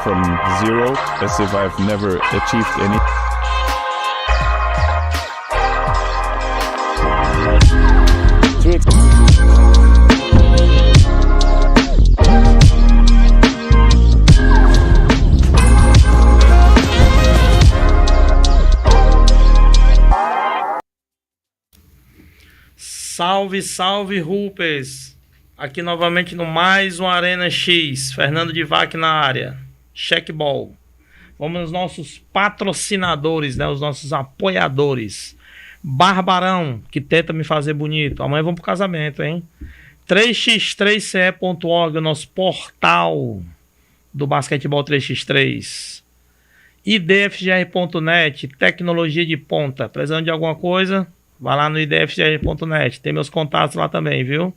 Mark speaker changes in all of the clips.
Speaker 1: from zero as if I've never achieved any.
Speaker 2: Salve, salve, Hoopers! Aqui novamente no mais um Arena X. Fernando Divac na área. Checkball. Vamos nos nossos patrocinadores, né? Os nossos apoiadores. Barbarão, que tenta me fazer bonito. Amanhã vamos pro casamento, hein? 3x3ce.org, o nosso portal do basquetebol 3x3. idfgr.net, tecnologia de ponta. Precisando de alguma coisa? Vai lá no idfgr.net, tem meus contatos lá também, viu?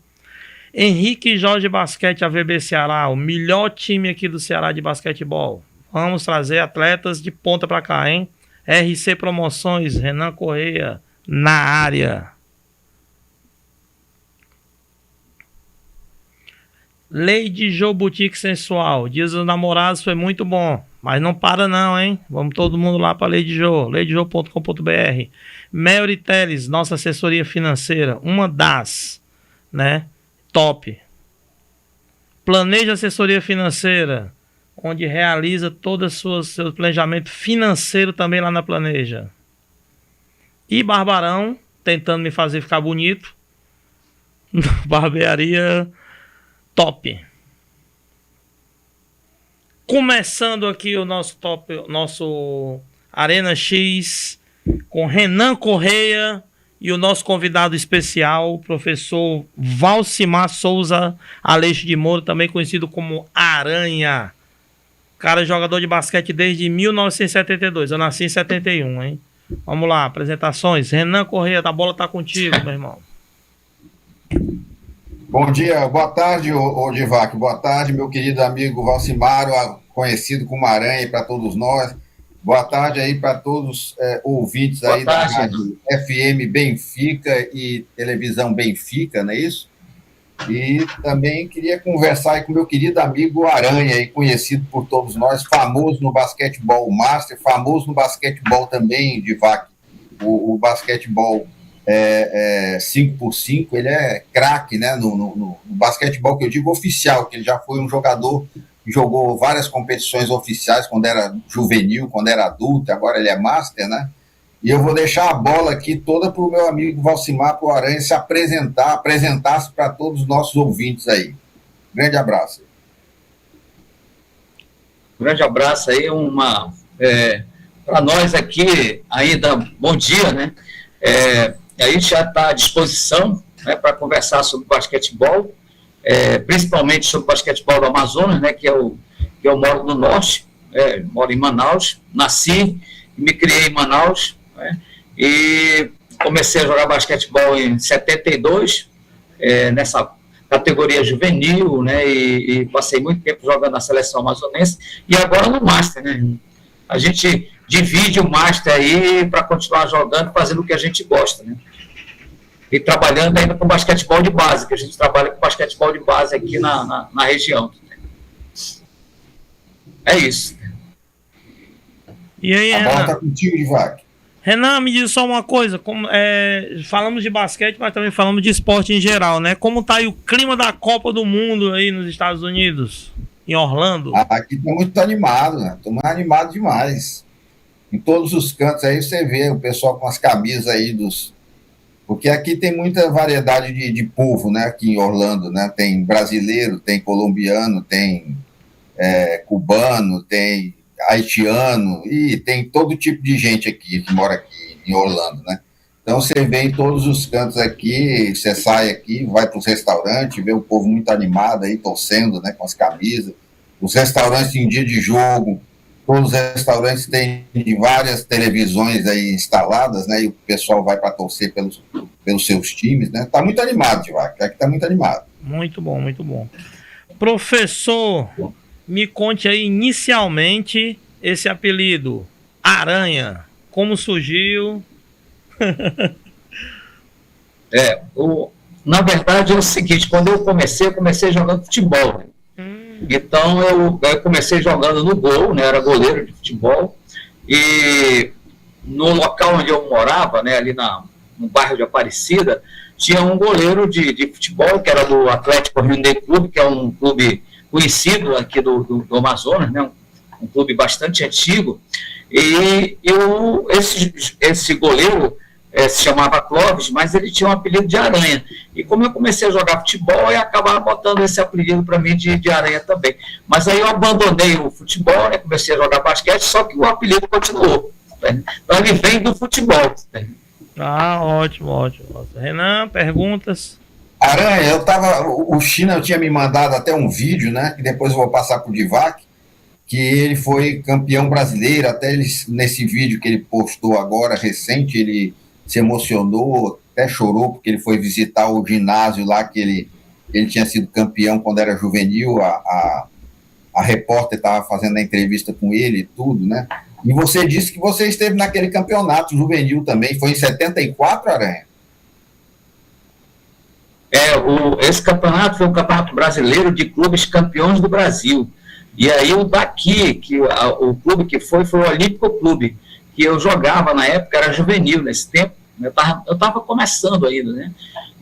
Speaker 2: Henrique Jorge Basquete AVB Ceará, o melhor time aqui do Ceará de basquetebol. Vamos trazer atletas de ponta pra cá, hein? RC Promoções, Renan Correia, na área. Lady Jo Boutique Sensual, Dias dos Namorados foi muito bom, mas não para não, hein? Vamos todo mundo lá para Lady Jo, ladyjo.com.br. Melry Teles, nossa assessoria financeira, uma das, né? Top. Planeja Assessoria Financeira, onde realiza todo o seu planejamento financeiro também lá na Planeja. E Barbarão, tentando me fazer ficar bonito. Barbearia top. Começando aqui o nosso nosso Arena X com Renan Correia e o nosso convidado especial, o professor Valcimar Souza Aleixo de Moura, também conhecido como Aranha. Cara, jogador de basquete desde 1972. Eu nasci em 71, hein? Vamos lá, apresentações. Renan Correia, a bola tá contigo, meu irmão.
Speaker 3: Bom dia, boa tarde, Divac. Boa tarde, meu querido amigo Valcimar, conhecido como Aranha, para todos nós. Boa tarde aí para todos ouvintes aí da Rádio FM Benfica e Televisão Benfica, não é isso? E também queria conversar aí com meu querido amigo Aranha, aí, conhecido por todos nós, famoso no basquetebol master, famoso no basquetebol também, Divac. O basquetebol 5x5, ele é craque, né, no basquetebol que eu digo oficial, que ele já foi um jogador que jogou várias competições oficiais quando era juvenil, quando era adulto, agora ele é master, né? E eu vou deixar a bola aqui toda para o meu amigo Valcimar, para o Aranha se apresentasse para todos os nossos ouvintes aí. Grande abraço.
Speaker 4: Grande abraço aí, para nós aqui ainda, bom dia, né? A gente já está à disposição, né, para conversar sobre basquetebol, principalmente sobre o basquetebol do Amazonas, né, que eu moro no norte, moro em Manaus, nasci e me criei em Manaus, né, e comecei a jogar basquetebol em 72, nessa categoria juvenil, né, e passei muito tempo jogando na seleção amazonense, e agora no Master, né. A gente divide o Master aí para continuar jogando, fazendo o que a gente gosta, né? E trabalhando ainda com basquetebol de base, que a gente trabalha com basquetebol de base aqui na região. É isso.
Speaker 2: E aí,
Speaker 3: a
Speaker 2: Renan?
Speaker 3: bola tá contigo, Divac.
Speaker 2: Renan, me diz só uma coisa, falamos de basquete, mas também falamos de esporte em geral, né? Como tá aí o clima da Copa do Mundo aí nos Estados Unidos, em Orlando?
Speaker 3: Aqui tá muito animado, né? Estamos animados demais. Em todos os cantos aí você vê o pessoal com as camisas aí porque aqui tem muita variedade de povo, né? Aqui em Orlando, né? Tem brasileiro, tem colombiano, tem cubano, tem haitiano e tem todo tipo de gente aqui que mora aqui em Orlando, né? Então você vê em todos os cantos aqui, você sai aqui, vai para os restaurantes, vê o povo muito animado aí, torcendo, né? Com as camisas. Os restaurantes em dia de jogo, todos os restaurantes têm várias televisões aí instaladas, né? E o pessoal vai para torcer pelos seus times, né? Tá muito animado, Divac. Aqui tá muito animado.
Speaker 2: Muito bom, muito bom. Professor, me conte aí inicialmente esse apelido, Aranha. Como surgiu?
Speaker 4: Na verdade é o seguinte, quando eu comecei jogando futebol. Então, eu comecei jogando no gol, né, era goleiro de futebol, e no local onde eu morava, né, ali no bairro de Aparecida, tinha um goleiro de futebol, que era do Atlético Hyundai Clube, que é um clube conhecido aqui do Amazonas, né, um clube bastante antigo, e esse goleiro se chamava Clóvis, mas ele tinha um apelido de Aranha. E como eu comecei a jogar futebol, eu acabava botando esse apelido para mim de Aranha também. Mas aí eu abandonei o futebol, né, comecei a jogar basquete, só que o apelido continuou. Né? Então ele vem do futebol. Né?
Speaker 2: Ah, ótimo, ótimo. Renan, perguntas?
Speaker 3: Aranha, o China tinha me mandado até um vídeo, né, que depois eu vou passar para o Divac, que ele foi campeão brasileiro, até nesse vídeo que ele postou agora, recente, ele se emocionou, até chorou, porque ele foi visitar o ginásio lá, que ele tinha sido campeão quando era juvenil, a repórter estava fazendo a entrevista com ele e tudo, né? E você disse que você esteve naquele campeonato juvenil também, foi em 74, Aranha?
Speaker 4: Esse campeonato foi um campeonato brasileiro de clubes campeões do Brasil. E aí o daqui, o clube que foi o Olímpico Clube, que eu jogava na época, era juvenil nesse tempo, eu estava começando ainda, né?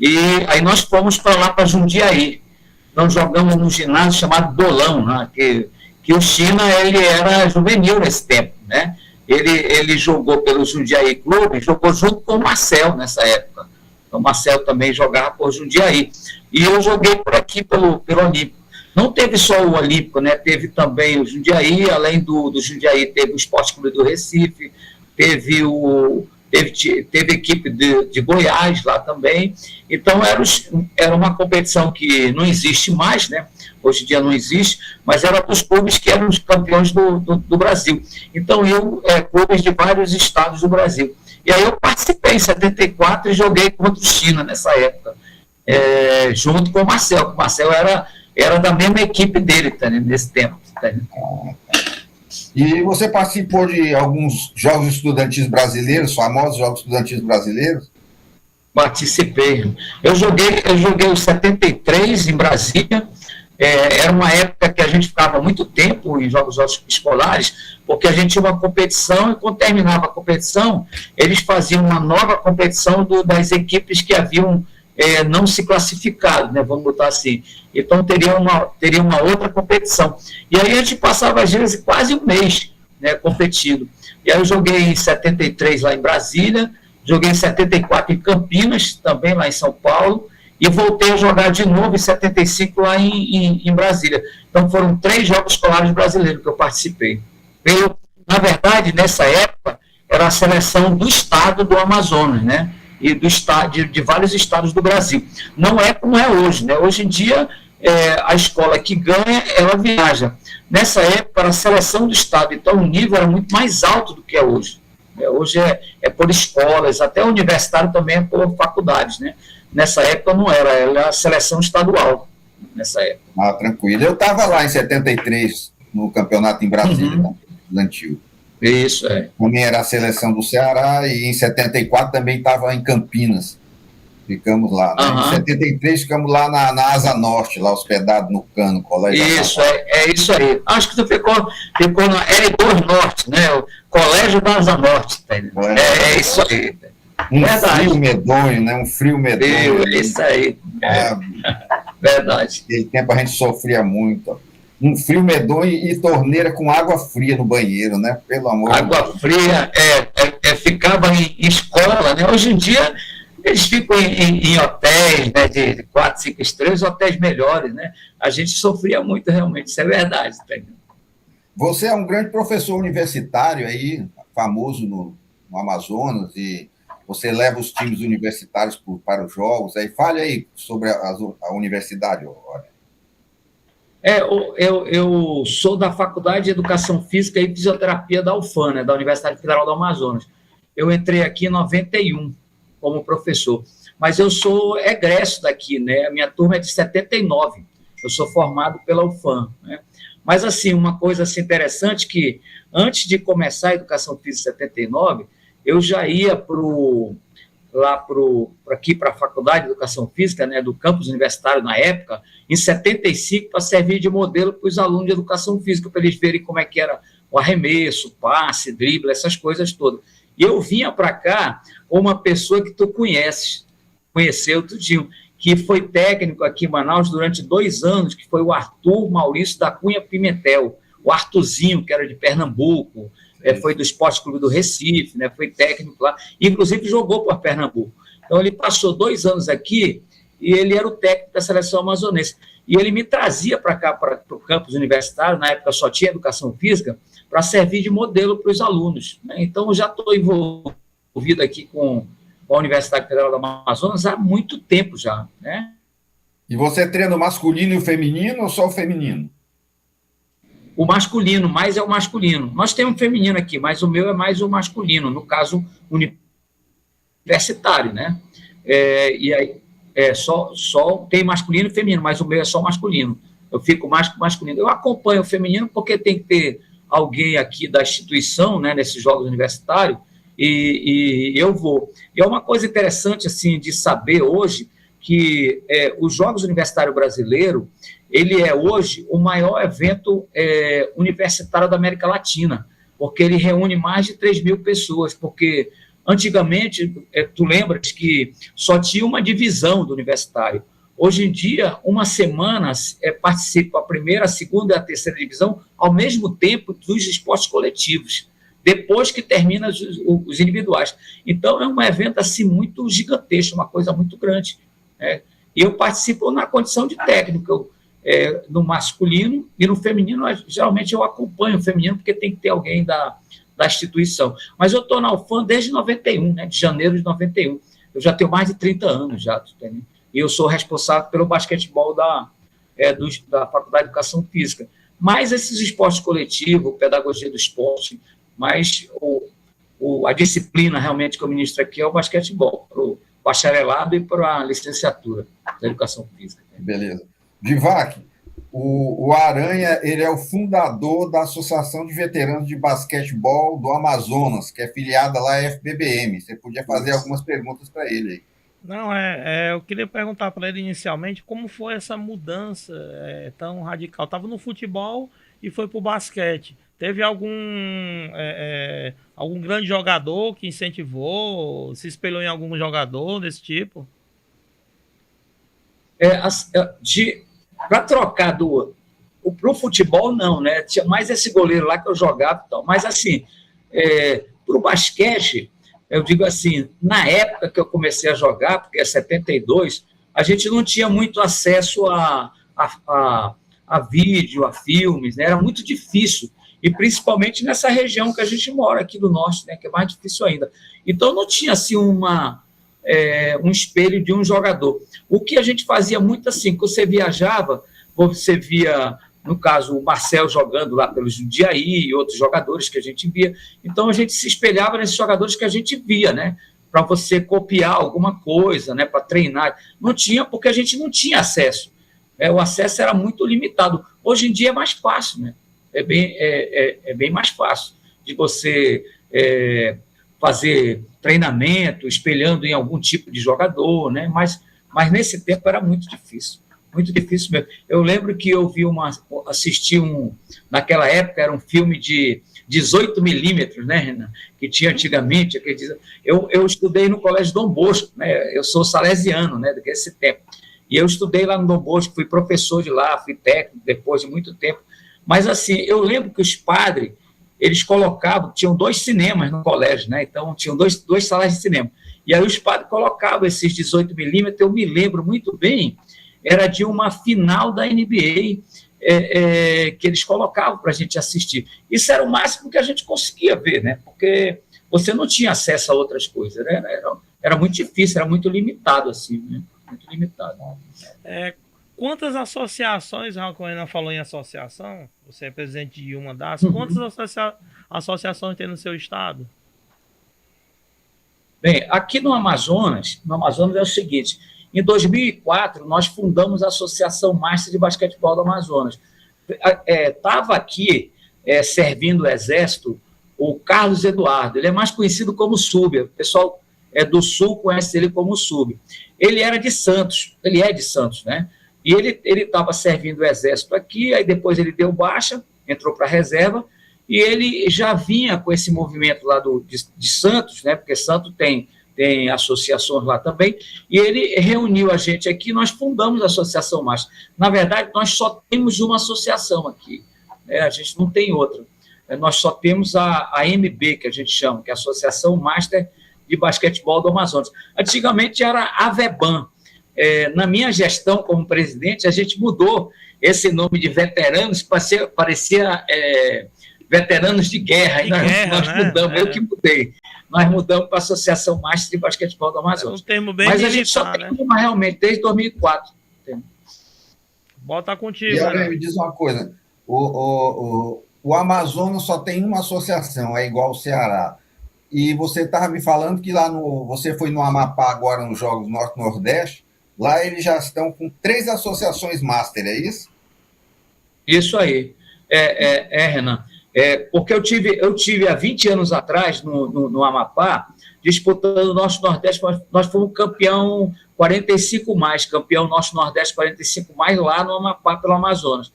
Speaker 4: E aí nós fomos para lá, para Jundiaí. Nós jogamos num ginásio chamado Dolão, né? Que o China, ele era juvenil nesse tempo, né? Ele jogou pelo Jundiaí Clube, jogou junto com o Marcel nessa época. Então, o Marcel também jogava por Jundiaí. E eu joguei por aqui pelo Olímpico. Não teve só o Olímpico, né? Teve também o Jundiaí, além do Jundiaí teve o Esporte Clube do Recife, teve equipe de Goiás lá também. Então era uma competição que não existe mais, né? Hoje em dia não existe, mas era dos clubes que eram os campeões do Brasil. Então clubes de vários estados do Brasil. E aí eu participei em 74 e joguei contra o China nessa época, junto com o Marcel, que o Marcel era da mesma equipe dele, tá, né, nesse tempo. Tá, né?
Speaker 3: E você participou de alguns jogos estudantis brasileiros, famosos jogos estudantis brasileiros?
Speaker 4: Participei. Eu joguei o 73 em Brasília. Era uma época que a gente ficava muito tempo em jogos escolares, porque a gente tinha uma competição e quando terminava a competição, eles faziam uma nova competição das equipes que haviam não se classificado, né, vamos botar assim. Então teria uma outra competição. E aí a gente passava, às vezes, quase um mês, né, competindo. E aí eu joguei em 73 lá em Brasília, joguei em 74 em Campinas, também lá em São Paulo, e voltei a jogar de novo em 75 lá em Brasília. Então foram 3 jogos escolares brasileiros que eu participei. Na verdade, nessa época, era a seleção do estado do Amazonas, né? E de vários estados do Brasil. Não é como é hoje, né? Hoje em dia, a escola que ganha, ela viaja. Nessa época, era a seleção do estado, então o nível era muito mais alto do que é hoje. Hoje é por escolas, até o universitário também é por faculdades, né? Nessa época não era a seleção estadual, nessa época.
Speaker 3: Ah, tranquilo. Eu estava lá em 73, no campeonato em Brasília, estudantil.
Speaker 4: Isso,
Speaker 3: Também era a seleção do Ceará e em 74 também estava em Campinas. Ficamos lá. Né? Em 73 ficamos lá na Asa Norte, lá hospedado no Cano, colégio.
Speaker 4: Isso, isso aí. Acho que tu ficou no R2 Norte, né? O Colégio da Asa Norte. Tá? Isso aí.
Speaker 3: Frio medonho, né? Um frio medonho.
Speaker 4: Isso aí. Verdade.
Speaker 3: Naquele tempo a gente sofria muito. Um frio medonho e torneira com água fria no banheiro, né? Pelo amor de Deus.
Speaker 4: Água fria, ficava em escola, né? Hoje em dia, eles ficam em hotéis, né, de 4, 5 estrelas, hotéis melhores, né? A gente sofria muito, realmente, isso é verdade. Tá?
Speaker 3: Você é um grande professor universitário aí, famoso no Amazonas, e você leva os times universitários para os jogos. Aí, fale aí sobre a universidade, olha.
Speaker 4: Eu sou da Faculdade de Educação Física e Fisioterapia da UFAM, né, da Universidade Federal do Amazonas. Eu entrei aqui em 91 como professor, mas eu sou egresso daqui, né? A minha turma é de 79, eu sou formado pela UFAM, né? Mas, assim, uma coisa assim, interessante que, antes de começar a Educação Física em 79, eu já ia lá aqui para a Faculdade de Educação Física, né, do campus universitário na época, em 75, para servir de modelo para os alunos de Educação Física, para eles verem como é que era o arremesso, passe, drible, essas coisas todas. E eu vinha para cá com uma pessoa que tu conheceu tudinho, que foi técnico aqui em Manaus durante 2 anos, que foi o Arthur Maurício da Cunha Pimentel, o Arthurzinho, que era de Pernambuco, foi do Esporte Clube do Recife, né, foi técnico lá, inclusive jogou para Pernambuco. Então, ele passou 2 anos aqui e ele era o técnico da seleção amazonense. E ele me trazia para cá, para o campus universitário, na época só tinha Educação Física, para servir de modelo para os alunos, né? Então, eu já estou envolvido aqui com a Universidade Federal do Amazonas há muito tempo já, né?
Speaker 3: E você treina o masculino e o feminino ou só o feminino?
Speaker 4: O masculino, mais é o masculino. Nós temos um feminino aqui, mas o meu é mais o masculino, no caso, universitário, né? E aí, só tem masculino e feminino, mas o meu é só masculino. Eu fico mais com masculino. Eu acompanho o feminino porque tem que ter alguém aqui da instituição, né, nesses jogos universitários, e eu vou. E é uma coisa interessante, assim, de saber hoje, que os Jogos Universitários Brasileiros, ele é hoje o maior evento universitário da América Latina, porque ele reúne mais de 3.000 pessoas, porque antigamente, tu lembras que só tinha uma divisão do universitário. Hoje em dia, uma semana participa a primeira, a segunda e a terceira divisão ao mesmo tempo dos esportes coletivos, depois que termina os individuais. Então, é um evento assim muito gigantesco, uma coisa muito grande, né? E eu participo na condição de técnico, no masculino, e no feminino, geralmente eu acompanho o feminino, porque tem que ter alguém da instituição. Mas eu estou na UFAM desde 91, né, de janeiro de 91. Eu já tenho mais de 30 anos já, entendeu? E eu sou responsável pelo basquetebol da Faculdade de Educação Física. Mas esses esportes coletivos, pedagogia do esporte, mas a disciplina realmente que eu ministro aqui é o basquetebol, para o bacharelado e para a licenciatura da Educação Física.
Speaker 3: Beleza. Divac, o Aranha, ele é o fundador da Associação de Veteranos de Basquetebol do Amazonas, que é filiada lá à FBBM. Você podia fazer algumas perguntas para ele aí.
Speaker 2: Não, eu queria perguntar para ele inicialmente como foi essa mudança tão radical. Estava no futebol e foi para o basquete. Teve algum grande jogador que incentivou, se espelhou em algum jogador desse tipo?
Speaker 4: Para trocar para o futebol, não, né? Tinha mais esse goleiro lá que eu jogava e tal. Mas, assim, para o basquete, eu digo assim, na época que eu comecei a jogar, porque é 72, a gente não tinha muito acesso a vídeo, a filmes, né? Era muito difícil. E principalmente nessa região que a gente mora, aqui do norte, né? Que é mais difícil ainda. Então, não tinha, assim, um espelho de um jogador. O que a gente fazia muito assim, que você viajava, você via, no caso, o Marcel jogando lá pelo Jundiaí e outros jogadores que a gente via. Então, a gente se espelhava nesses jogadores que a gente via, né? Para você copiar alguma coisa, né? Para treinar. Não tinha, porque a gente não tinha acesso. O acesso era muito limitado. Hoje em dia é mais fácil, né? É bem mais fácil de você fazer treinamento, espelhando em algum tipo de jogador, né? Mas nesse tempo era muito difícil mesmo. Eu lembro que eu assisti naquela época, era um filme de 18 milímetros, né, Renan? Que tinha antigamente. Eu estudei no Colégio Dom Bosco, né? Eu sou salesiano, né, desse tempo. E eu estudei lá no Dom Bosco, fui professor de lá, fui técnico depois de muito tempo. Mas, assim, eu lembro que os padres, eles tinham 2 cinemas no colégio, né? Então, tinham dois salas de cinema. E aí os padres colocavam esses 18 milímetros, eu me lembro muito bem, era de uma final da NBA que eles colocavam para a gente assistir. Isso era o máximo que a gente conseguia ver, né? Porque você não tinha acesso a outras coisas, né? Era muito difícil, era muito limitado, assim, né? Muito limitado.
Speaker 2: Quantas associações, a Renan falou em associação, você é presidente de uma das, quantas associações tem no seu estado?
Speaker 4: Bem, aqui no Amazonas é o seguinte, em 2004, nós fundamos a Associação Master de Basquetebol do Amazonas. Estava aqui servindo o Exército o Carlos Eduardo, ele é mais conhecido como Súbia. O pessoal do Sul conhece ele como Sub. Ele era de Santos, ele é de Santos, né? E ele estava servindo o Exército aqui, aí depois ele deu baixa, entrou para a reserva, e ele já vinha com esse movimento lá de Santos, né? Porque Santos tem associações lá também, e ele reuniu a gente aqui, nós fundamos a Associação Master. Na verdade, nós só temos uma associação aqui, né? A gente não tem outra. Nós só temos a AMB, que a gente chama, que é a Associação Master de Basquetebol do Amazonas. Antigamente era a AVEBAN. Na minha gestão como presidente, a gente mudou esse nome de veteranos, parecia veteranos de guerra, e nós mudamos, eu que mudei. Nós mudamos para a Associação Master de Basquetebol do Amazonas.
Speaker 2: Um termo bem
Speaker 4: Mas
Speaker 2: militar,
Speaker 4: a gente só tem uma realmente, desde 2004.
Speaker 2: Bota contigo.
Speaker 3: E agora me diz uma coisa, o Amazonas só tem uma associação, é igual ao Ceará. E você estava me falando que lá você foi no Amapá agora nos Jogos Norte-Nordeste, lá eles já estão com 3 associações master, é isso? Isso
Speaker 4: aí. Renan. Porque eu tive há 20 anos atrás, no Amapá, disputando o Norte-Nordeste, nós fomos campeão 45 mais, campeão Norte-Nordeste 45 mais lá no Amapá, pelo Amazonas.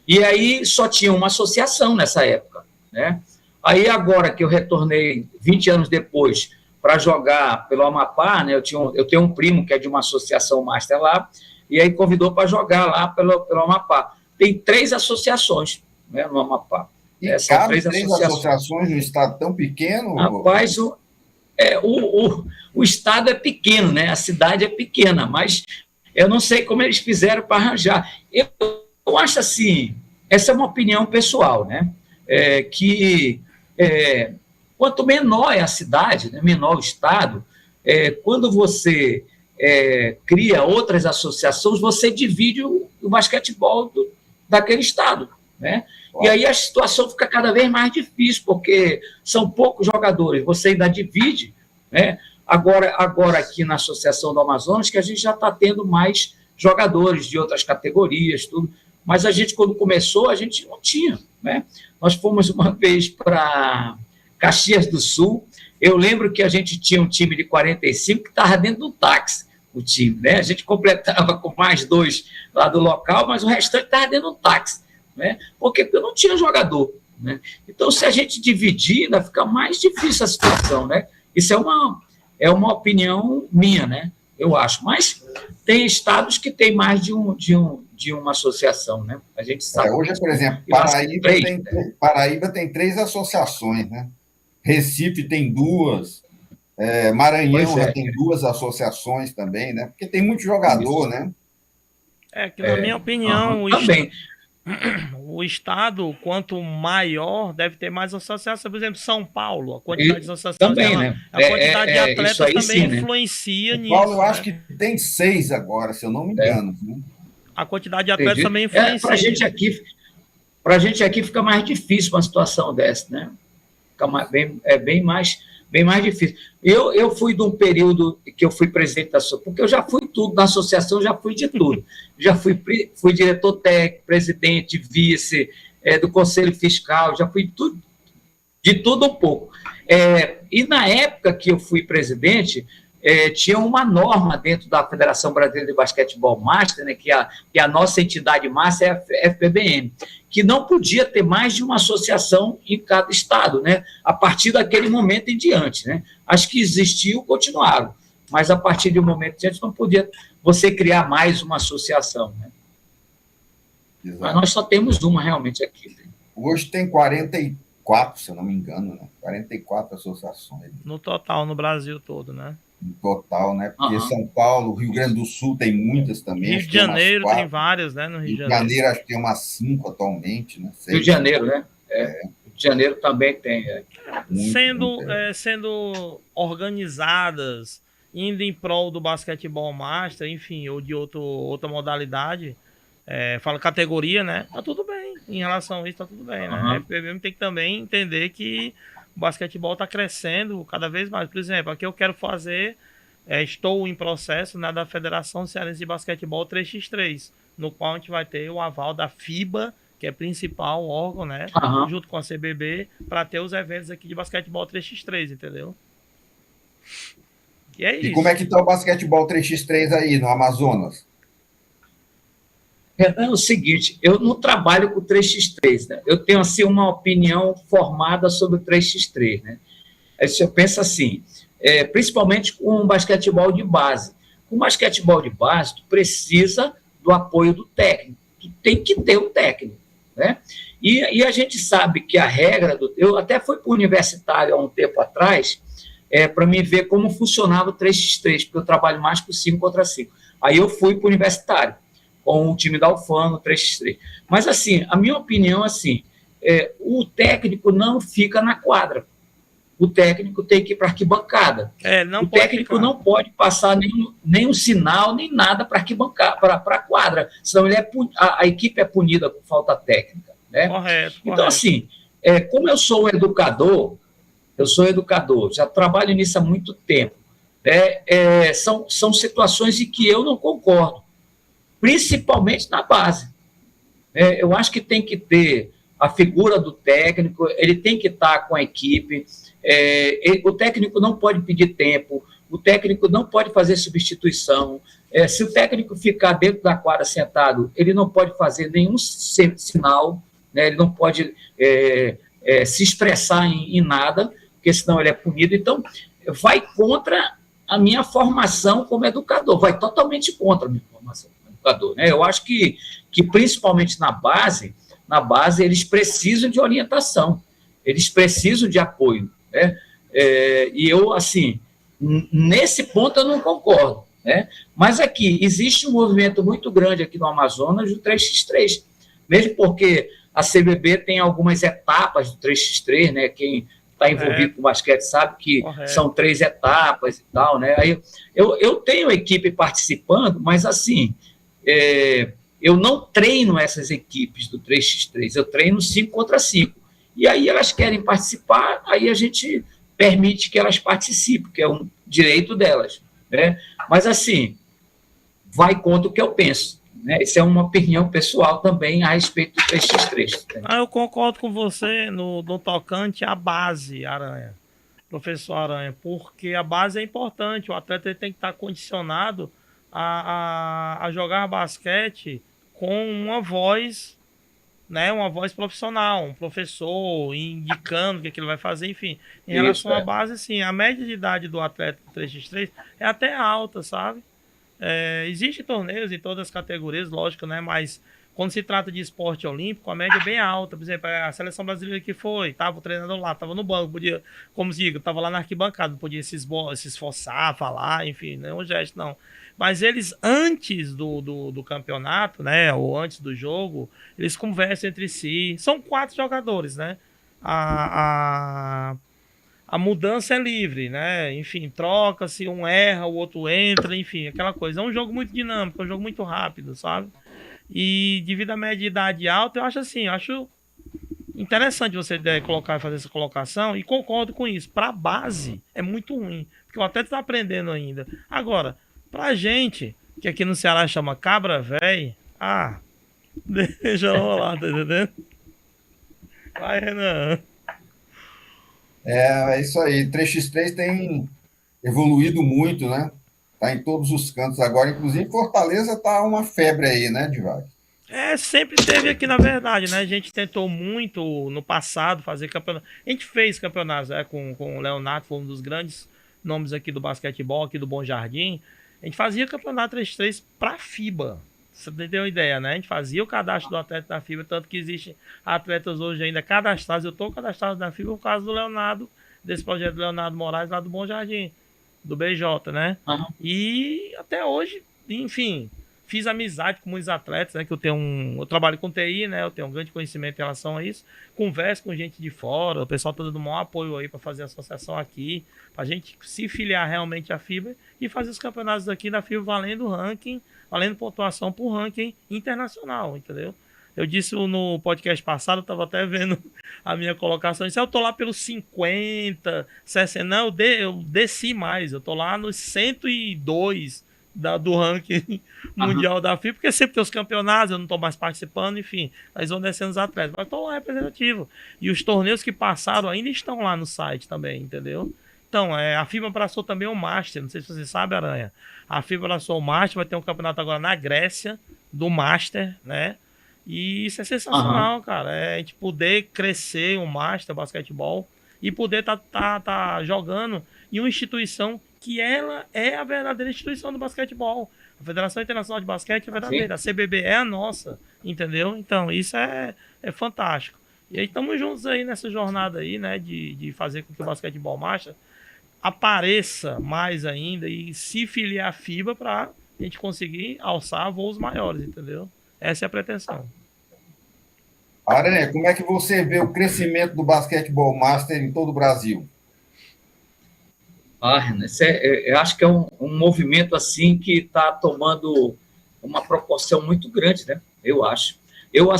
Speaker 4: E aí só tinha uma associação nessa época, né? Aí agora que eu retornei 20 anos depois para jogar pelo Amapá, né? Eu tenho um primo que é de uma associação master lá, e aí convidou para jogar lá pelo Amapá. Tem 3 associações, né, no Amapá.
Speaker 3: E cabe 3 associações num estado tão pequeno?
Speaker 4: Rapaz, o estado é pequeno, né? A cidade é pequena, mas eu não sei como eles fizeram para arranjar. Eu acho assim, essa é uma opinião pessoal, né? Quanto menor é a cidade, né, menor o estado, quando você cria outras associações, você divide o basquetebol daquele estado, né? E aí a situação fica cada vez mais difícil, porque são poucos jogadores, você ainda divide, né? Agora aqui na Associação do Amazonas, que a gente já está tendo mais jogadores de outras categorias, tudo, mas a gente, quando começou, a gente não tinha, né? Nós fomos uma vez para Caxias do Sul, eu lembro que a gente tinha um time de 45 que estava dentro do táxi, o time, né? A gente completava com mais 2 lá do local, mas o restante estava dentro do táxi, né? Porque não tinha jogador, né? Então, se a gente dividir, ainda fica mais difícil a situação, né? Isso é uma opinião minha, né? Eu acho. Mas tem estados que tem mais de uma associação, né? A gente sabe.
Speaker 3: Hoje, por exemplo, Paraíba tem 3 associações, né? Recife tem 2, Maranhão já tem 2 associações também, né? Porque tem muito jogador, né?
Speaker 2: Que na minha opinião, o estado, quanto maior, deve ter mais associações. Por exemplo, São Paulo, a quantidade de associações
Speaker 4: também, né?
Speaker 2: A quantidade de atletas também
Speaker 4: sim,
Speaker 2: influencia nisso.
Speaker 3: Paulo, eu acho que tem 6 agora, se eu não me engano. Né?
Speaker 2: A quantidade de atletas também influencia.
Speaker 4: Para a gente aqui fica mais difícil uma situação dessa, né? Fica bem mais difícil. Eu fui de um período que eu fui presidente da associação, porque eu já fui tudo na associação, já fui de tudo. Já fui diretor técnico, presidente, vice, do conselho fiscal, já fui de tudo um pouco. E na época que eu fui presidente, tinha uma norma dentro da Federação Brasileira de Basquetebol Master, né, que a nossa entidade master é a FPBM, que não podia ter mais de uma associação em cada estado, né, a partir daquele momento em diante, né. As que existiam continuaram, mas a partir de um momento em diante não podia você criar mais uma associação, né. Mas nós só temos uma realmente aqui. Né?
Speaker 3: Hoje tem 44, se eu não me engano, né? 44 associações.
Speaker 2: No total, no Brasil todo, né?
Speaker 3: No total, né? Porque São Paulo, Rio Grande do Sul tem muitas também.
Speaker 2: Rio de Janeiro tem várias, né? No Rio de
Speaker 3: Janeiro acho que tem umas 5 atualmente, né? 6.
Speaker 4: Rio de Janeiro, né? Rio de Janeiro também tem.
Speaker 2: Sendo organizadas, indo em prol do basquetebol master, enfim, ou de outra modalidade, fala categoria, né? Tá tudo bem. Em relação a isso, tá tudo bem, né? A FPBM tem que também entender que o basquetebol está crescendo cada vez mais. Por exemplo, aqui eu quero fazer, estou em processo, né, da Federação Cearense de Basquetebol 3x3, no qual a gente vai ter o aval da FIBA, que é principal órgão, né, junto com a CBB, para ter os eventos aqui de basquetebol 3x3, entendeu? E é
Speaker 3: E
Speaker 2: isso.
Speaker 3: como é que está o basquetebol 3x3 aí no Amazonas?
Speaker 4: Renan, é o seguinte, eu não trabalho com 3x3, né? Eu tenho, assim, uma opinião formada sobre o 3x3, né? Se eu penso assim, principalmente com o basquetebol de base. Com o basquetebol de base, tu precisa do apoio do técnico. Tu tem que ter o técnico, né? E a gente sabe que a regra eu até fui para o universitário há um tempo atrás, para me ver como funcionava o 3x3, porque eu trabalho mais com 5 contra 5. Aí eu fui para o universitário, com o time da Alfano, 3x3. Mas, assim, a minha opinião, assim, o técnico não fica na quadra. O técnico tem que ir para a arquibancada.
Speaker 2: Não
Speaker 4: o técnico não pode passar nenhum sinal, nem nada para a quadra, senão a equipe é punida com falta técnica. Né?
Speaker 2: Correto.
Speaker 4: Então, assim, como eu sou educador, já trabalho nisso há muito tempo, são situações em que eu não concordo, principalmente na base. Eu acho que tem que ter a figura do técnico, ele tem que estar com a equipe, o técnico não pode pedir tempo, o técnico não pode fazer substituição, se o técnico ficar dentro da quadra sentado, ele não pode fazer nenhum sinal, né, ele não pode se expressar em nada, porque senão ele é punido. Então, vai contra a minha formação como educador, vai totalmente contra a minha formação como educador. Né? Eu acho que principalmente na base, eles precisam de orientação, eles precisam de apoio. Né? E eu, assim, nesse ponto eu não concordo. Né? Mas aqui, existe um movimento muito grande aqui no Amazonas do 3x3, mesmo porque a CBB tem algumas etapas do 3x3, né? Quem está envolvido com basquete sabe que são 3 etapas e tal. Né? Aí, eu tenho equipe participando, mas assim, eu não treino essas equipes do 3x3, eu treino 5 contra 5. E aí elas querem participar, aí a gente permite que elas participem, que é um direito delas. Né? Mas, assim, vai contra o que eu penso. Né? Isso é uma opinião pessoal também a respeito do 3x3. Né?
Speaker 2: Eu concordo com você no tocante à base, Aranha, professor Aranha, porque a base é importante, o atleta tem que estar condicionado a jogar basquete com uma voz, né, uma voz profissional, um professor indicando o que ele vai fazer, enfim. Em relação à base, sim, a média de idade do atleta 3x3 é até alta, sabe? Existem torneios em todas as categorias, lógico, né? Mas quando se trata de esporte olímpico, a média é bem alta. Por exemplo, a seleção brasileira que foi, tava o treinador lá, tava no banco, podia, como se diga, tava lá na arquibancada, não podia se esforçar, falar, enfim, não é um gesto, não. Mas eles, antes do campeonato, né, ou antes do jogo, eles conversam entre si. São 4 jogadores, né? A mudança é livre, né? Enfim, troca-se, um erra, o outro entra, enfim, aquela coisa. É um jogo muito dinâmico, é um jogo muito rápido, sabe? E devido à média de idade alta, eu acho assim, interessante você fazer essa colocação, e concordo com isso. Para a base, é muito ruim, porque o atleta está aprendendo ainda. Agora, pra gente, que aqui no Ceará chama cabra véi, deixa rolar, tá entendendo? Vai, Renan.
Speaker 3: É isso aí. 3x3 tem evoluído muito, né? Tá em todos os cantos agora. Inclusive, Fortaleza tá uma febre aí, né, Divac?
Speaker 2: Sempre teve aqui, na verdade, né? A gente tentou muito no passado fazer campeonato. A gente fez campeonatos com o Leonardo, foi um dos grandes nomes aqui do basquetebol, aqui do Bom Jardim. A gente fazia campeonato 3x3 pra FIBA. Você tem uma ideia, né? A gente fazia o cadastro do atleta da FIBA, tanto que existem atletas hoje ainda cadastrados. Eu estou cadastrado na FIBA por causa do Leonardo, desse projeto do Leonardo Moraes lá do Bom Jardim, do BJ, né? Uhum. E até hoje, enfim, fiz amizade com muitos atletas, né? Que eu trabalho com TI, né? Eu tenho um grande conhecimento em relação a isso. Converso com gente de fora, o pessoal está dando o maior apoio aí para fazer a associação aqui, para a gente se filiar realmente à FIBA e fazer os campeonatos aqui da FIBA valendo ranking, valendo pontuação por ranking internacional, entendeu? Eu disse no podcast passado, eu estava até vendo a minha colocação, eu tô lá pelos 50, 60, não, eu desci mais, eu tô lá nos 102 do ranking mundial da FIBA, porque sempre tem os campeonatos, eu não estou mais participando, enfim, eles vão descendo os atletas, mas estou lá representativo. E os torneios que passaram ainda estão lá no site também, entendeu? Então, a FIBA abraçou também o Master, não sei se você sabe, Aranha. A FIBA abraçou o Master, vai ter um campeonato agora na Grécia, do Master, né? E isso é sensacional, cara. É a gente poder crescer o Master, basquetebol, e poder tá jogando em uma instituição que ela é a verdadeira instituição do basquetebol. A Federação Internacional de Basquete é verdadeira, a CBB é a nossa, entendeu? Então, isso é fantástico. E aí estamos juntos aí nessa jornada aí, né, de fazer com que o basquetebol Master apareça mais ainda e se filiar à FIBA para a gente conseguir alçar voos maiores, entendeu? Essa é a pretensão.
Speaker 3: Aranha, como é que você vê o crescimento do basquetebol Master em todo o Brasil?
Speaker 4: Renan, eu acho que é um movimento assim que está tomando uma proporção muito grande, né? Eu acho. Eu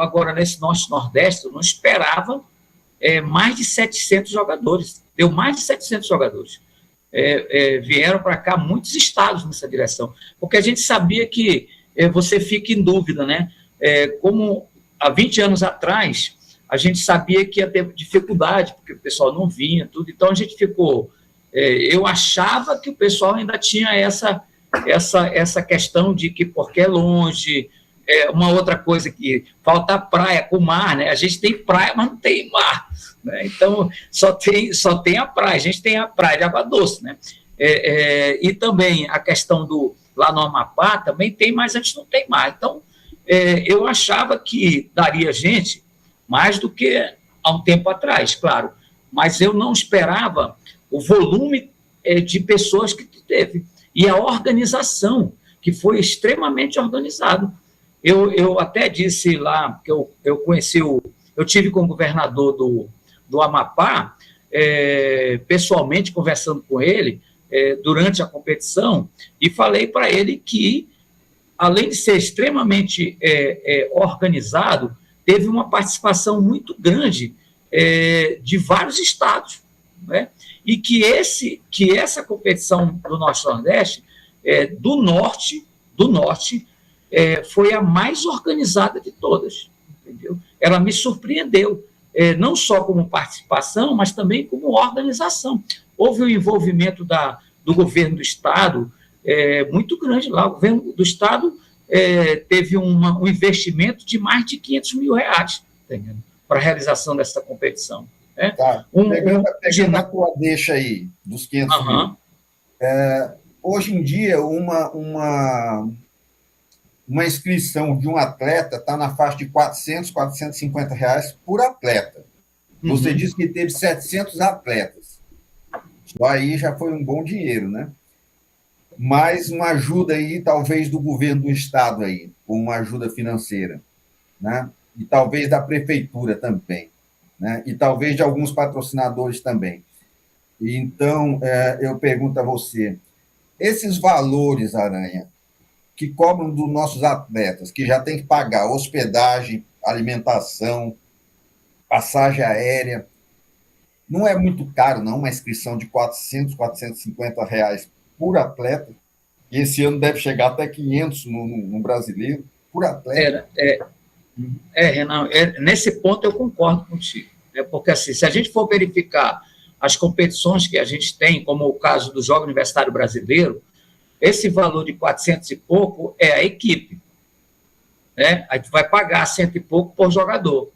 Speaker 4: agora nesse nosso Nordeste, eu não esperava mais de 700 jogadores. Deu mais de 700 jogadores. Vieram para cá muitos estados nessa direção, porque a gente sabia que você fica em dúvida, né? Como há 20 anos atrás, a gente sabia que ia ter dificuldade, porque o pessoal não vinha, tudo. Então, a gente ficou... eu achava que o pessoal ainda tinha essa questão de que, porque é longe, uma outra coisa que falta praia com mar, né? A gente tem praia, mas não tem mar, né? Então, só tem a praia. A gente tem a praia de Água Doce, né? E também a questão lá no Amapá também tem, mas a gente não tem mar. Então, eu achava que daria gente mais do que há um tempo atrás, claro, mas eu não esperava o volume de pessoas que teve e a organização, que foi extremamente organizado. Eu até disse lá, que eu conheci eu tive com o governador do Amapá, pessoalmente conversando com ele, durante a competição, e falei para ele que, além de ser extremamente organizado, teve uma participação muito grande de vários estados, né? E que essa competição do nosso Nordeste, do Norte, foi a mais organizada de todas, entendeu? Ela me surpreendeu, não só como participação, mas também como organização. Houve o envolvimento do governo do estado muito grande lá. O governo do estado teve um investimento de mais de 500 mil reais para a realização dessa competição. Né?
Speaker 3: Tá. Pegando a tua deixa aí, dos 500 mil. Hoje em dia, uma inscrição de um atleta está na faixa de 400, 450 reais por atleta. Você disse que teve 700 atletas. Só aí já foi um bom dinheiro, né? Mais uma ajuda aí, talvez, do governo do estado aí, com uma ajuda financeira, né? E talvez da prefeitura também, né? E talvez de alguns patrocinadores também. Então, eu pergunto a você, esses valores, Aranha, que cobram dos nossos atletas, que já tem que pagar hospedagem, alimentação, passagem aérea, não é muito caro, não, uma inscrição de 400, 450 reais por atleta, e esse ano deve chegar até 500 no brasileiro, por atleta.
Speaker 4: Renan, nesse ponto eu concordo contigo, porque assim, se a gente for verificar as competições que a gente tem, como o caso do Jogo Universitário Brasileiro, esse valor de 400 e pouco é a equipe, né? A gente vai pagar 100 e pouco por jogador,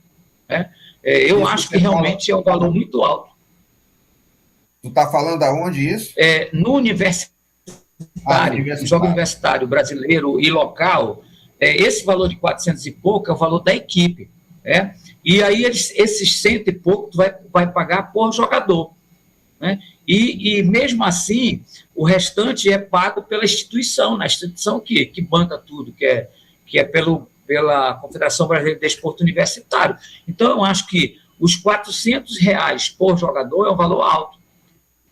Speaker 4: né? Eu acho que realmente é um valor muito alto.
Speaker 3: Tu está falando aonde isso?
Speaker 4: No universitário, no Jogo Universitário Brasileiro e local, esse valor de 400 e pouco é o valor da equipe, né? E aí esses 100 e pouco vai pagar por jogador, né? E mesmo assim, o restante é pago pela instituição, né? A instituição que banca tudo, que é pela Confederação Brasileira de Desporto Universitário. Então, eu acho que os 400 reais por jogador é um valor alto.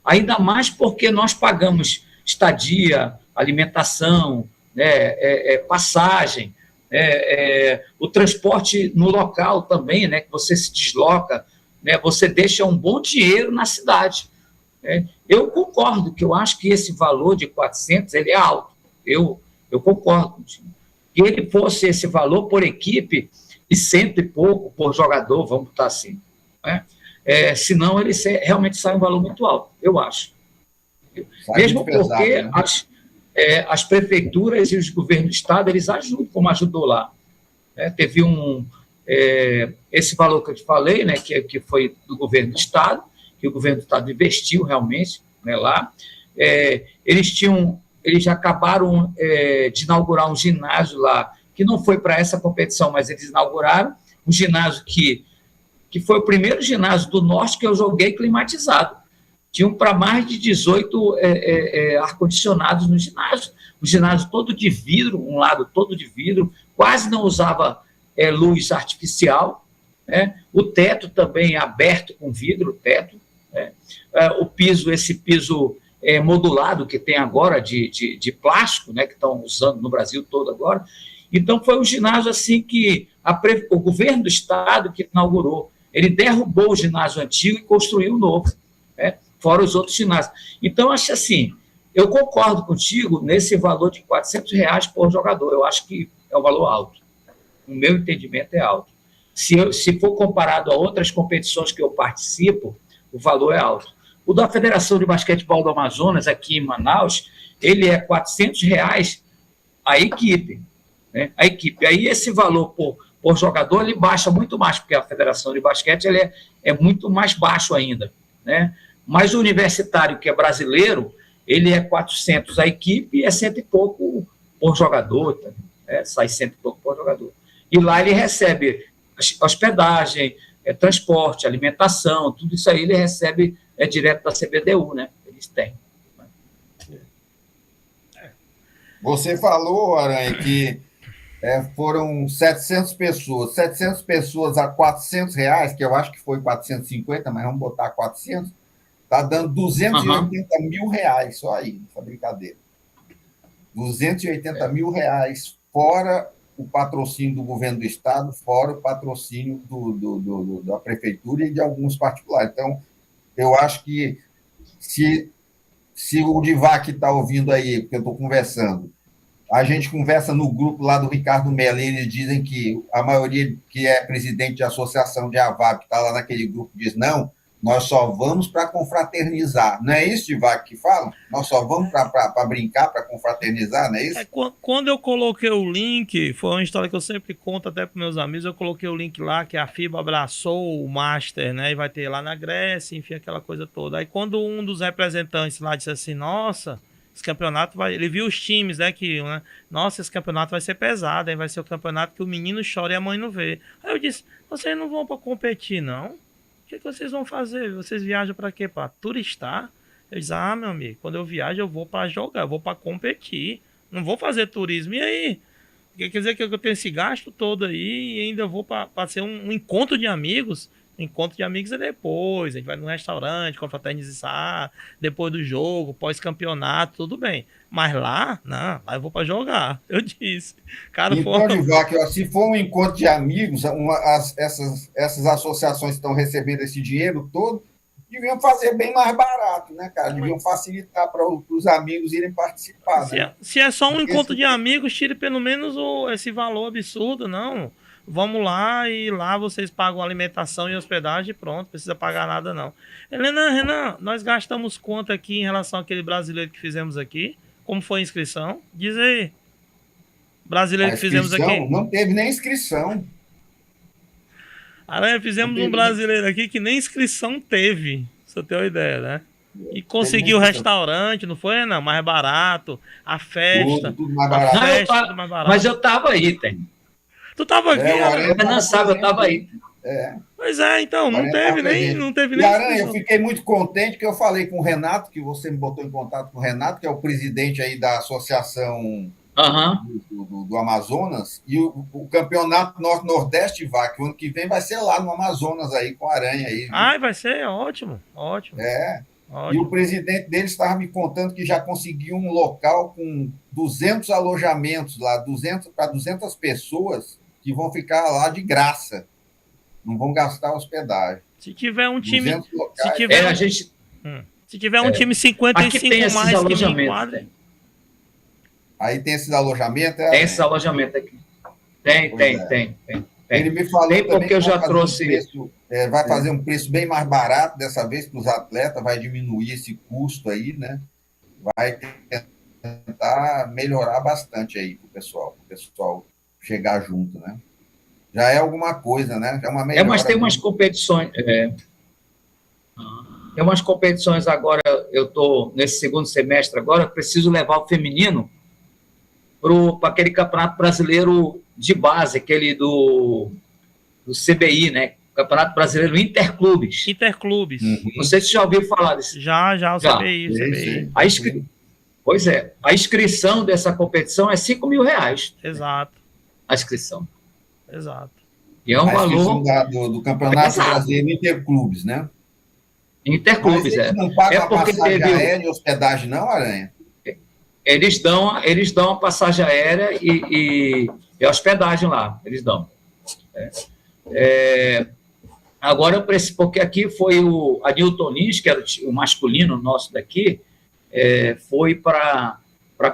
Speaker 4: Ainda mais porque nós pagamos estadia, alimentação, né, passagem, o transporte no local também, né, que você se desloca, né, você deixa um bom dinheiro na cidade. Eu concordo que eu acho que esse valor de 400 ele é alto. Eu concordo contigo. Que ele fosse esse valor por equipe e 100 e pouco por jogador, vamos botar assim, né? senão ele realmente sai um valor muito alto, eu acho. Mesmo porque né? As prefeituras e os governos do estado, eles ajudam, como ajudou lá. Teve esse valor que eu te falei, né, que foi do governo do estado, que o governo do estado investiu realmente, né, lá. Eles já acabaram de inaugurar um ginásio lá, que não foi para essa competição, mas eles inauguraram um ginásio que foi o primeiro ginásio do norte que eu joguei climatizado. Tinham para mais de 18 ar-condicionados no ginásio. O ginásio todo de vidro, um lado todo de vidro, quase não usava luz artificial. Né? O teto também aberto com vidro, o teto. Né? O piso, esse piso modulado que tem agora de plástico, né? Que estão usando no Brasil todo agora. Então, foi um ginásio assim que o governo do estado que inaugurou. Ele derrubou o ginásio antigo e construiu um novo, né? Fora os outros ginásios. Então, acho assim, eu concordo contigo nesse valor de R$400 por jogador. Eu acho que é um valor alto. O meu entendimento é alto. Se for comparado a outras competições que eu participo, o valor é alto. O da Federação de Basquetebol do Amazonas, aqui em Manaus, ele é R$400 a equipe. Né? A equipe. Aí esse valor por jogador, ele baixa muito mais, porque a Federação de Basquete ele é muito mais baixo ainda. Né? Mas o universitário, que é brasileiro, ele é 400 a equipe e é 100 e pouco por jogador, sai 100 e pouco por jogador. E lá ele recebe hospedagem, transporte, alimentação, tudo isso aí ele recebe direto da CBDU, né? Eles têm.
Speaker 3: Você falou, Aranha, que foram 700 pessoas a R$400, que eu acho que foi 450, mas vamos botar 400, está dando R$280 mil, só aí, essa brincadeira. R$280 mil, fora o patrocínio do governo do estado, fora o patrocínio da prefeitura e de alguns particulares. Então, eu acho que se o Divac está ouvindo aí, porque eu estou conversando, a gente conversa no grupo lá do Ricardo Mello, e eles dizem que a maioria que é presidente de associação de AVAP, que está lá naquele grupo, diz, não, nós só vamos para confraternizar. Não é isso, Divac, que falam? Nós só vamos para brincar, para confraternizar, não é isso?
Speaker 2: Quando eu coloquei o link, foi uma história que eu sempre conto até para meus amigos, eu coloquei o link lá, que a FIBA abraçou o Master, né, e vai ter lá na Grécia, enfim, aquela coisa toda. Aí quando um dos representantes lá disse assim, nossa, esse campeonato vai... Ele viu os times, né, nossa, esse campeonato vai ser pesado, hein, vai ser o campeonato que o menino chora e a mãe não vê. Aí eu disse, vocês não vão para competir, não? O que vocês vão fazer? Vocês viajam para quê? Para turistar? Eu disse, meu amigo, quando eu viajo eu vou para jogar, eu vou para competir. Não vou fazer turismo. E aí? Quer dizer que eu tenho esse gasto todo aí e ainda vou para ser um encontro de amigos? Encontro de amigos é depois, a gente vai num restaurante, confraternizar, depois do jogo, pós-campeonato, tudo bem. Mas lá, não, lá eu vou para jogar, eu disse. Cara,
Speaker 3: então, Divac, se for um encontro de amigos, essas associações que estão recebendo esse dinheiro todo, deviam fazer bem mais barato, né, cara? Deviam facilitar para os amigos irem participar, né?
Speaker 2: Se é só um encontro de amigos, tire pelo menos esse valor absurdo, não. Vamos lá e lá vocês pagam alimentação e hospedagem e pronto, não precisa pagar nada não. Renan, nós gastamos quanto aqui em relação àquele brasileiro que fizemos aqui? Como foi a inscrição? Diz aí. Brasileiro que fizemos aqui.
Speaker 3: Não teve nem inscrição.
Speaker 2: Fizemos um brasileiro aqui que nem inscrição teve, pra você ter uma ideia, né? E conseguiu o restaurante, não foi, Renan? Mais barato, a festa.
Speaker 3: Tudo mais barato.
Speaker 4: Tudo mais barato. Mas eu tava aí, tem.
Speaker 2: Tu tava aqui,
Speaker 4: Aranha? Não sabe, eu tava aí.
Speaker 2: Pois então, não teve nem.
Speaker 3: Aranha, eu fiquei muito contente que eu falei com o Renato, que você me botou em contato com o Renato, que é o presidente aí da associação do Amazonas, e o campeonato Norte-Nordeste VAC, o ano que vem vai ser lá no Amazonas aí, com a Aranha aí.
Speaker 2: Vai ser ótimo. Ótimo.
Speaker 3: E o presidente deles estava me contando que já conseguiu um local com 200 alojamentos lá, 200 pessoas que vão ficar lá de graça. Não vão gastar hospedagem.
Speaker 2: Se tiver um time... Se tiver um time 55 mais que me enquadre.
Speaker 3: Aí tem esses alojamentos?
Speaker 4: Tem esses alojamentos aqui. Tem.
Speaker 3: Ele me falou
Speaker 4: tem porque eu já trouxe...
Speaker 3: vai fazer um preço bem mais barato dessa vez para os atletas, vai diminuir esse custo aí, né? Vai tentar melhorar bastante aí para o pessoal chegar junto, né? Já é alguma coisa, né? Já é uma melhora.
Speaker 4: Mas tem umas competições. Tem umas competições agora, eu estou nesse segundo semestre agora, preciso levar o feminino para aquele campeonato brasileiro de base, aquele do CBI, né? Campeonato Brasileiro Interclubes.
Speaker 2: Interclubes.
Speaker 4: Não sei se já ouviu falar desse.
Speaker 2: Já, o
Speaker 4: Já.
Speaker 2: CBI, o CBI.
Speaker 4: Pois é, a inscrição dessa competição é R$5.000.
Speaker 2: Exato.
Speaker 4: A inscrição.
Speaker 2: Exato.
Speaker 4: E é um valor.
Speaker 3: Do Campeonato Brasileiro Interclubes, né?
Speaker 4: Interclubes,
Speaker 3: Mas eles não pagam a
Speaker 4: porque
Speaker 3: passagem
Speaker 4: teve
Speaker 3: aérea e hospedagem, não, Aranha?
Speaker 4: Eles dão a passagem aérea e a hospedagem lá, eles dão. Agora, porque aqui foi a Newton Lins, que era o masculino nosso daqui, foi para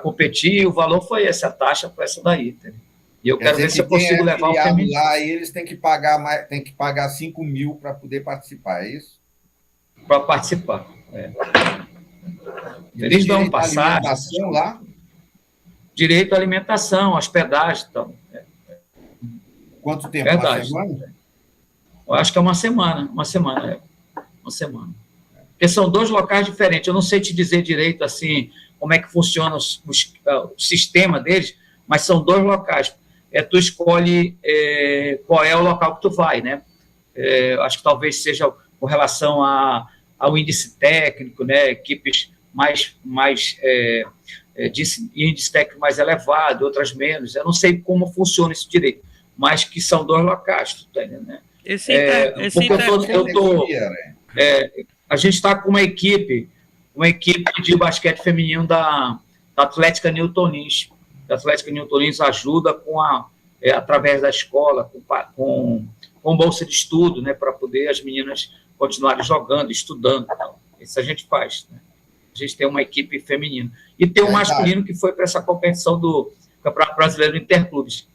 Speaker 4: competir, e o valor foi essa, a taxa foi essa daí, entendeu? E eu quero ver se eu consigo levar o feminino.
Speaker 3: Lá, e eles têm que pagar R$5.000 para poder participar, é isso?
Speaker 4: Para participar. Eles dão passagem.
Speaker 3: Alimentação lá?
Speaker 4: Direito à alimentação, hospedagem. Então,
Speaker 3: Quanto tempo?
Speaker 4: Verdade.
Speaker 3: Uma semana?
Speaker 4: Eu acho que é uma semana. Uma semana. Porque são 2 locais diferentes. Eu não sei te dizer direito assim como é que funciona o sistema deles, mas são 2 locais. Tu escolhe qual é o local que tu vai, né? Acho que talvez seja com relação ao índice técnico, né? Equipes mais de índice técnico mais elevado, outras menos. Eu não sei como funciona isso direito, mas que são 2 locais, tu tá entendendo, né? A gente está com uma equipe de basquete feminino da Atlética Newton Lins. A Atlética Newton Lins ajuda através da escola, com bolsa de estudo, né, para poder as meninas continuarem jogando, estudando. Então, isso a gente faz, né? A gente tem uma equipe feminina. E tem um masculino que foi para essa competição do Campeonato Brasileiro Interclubes.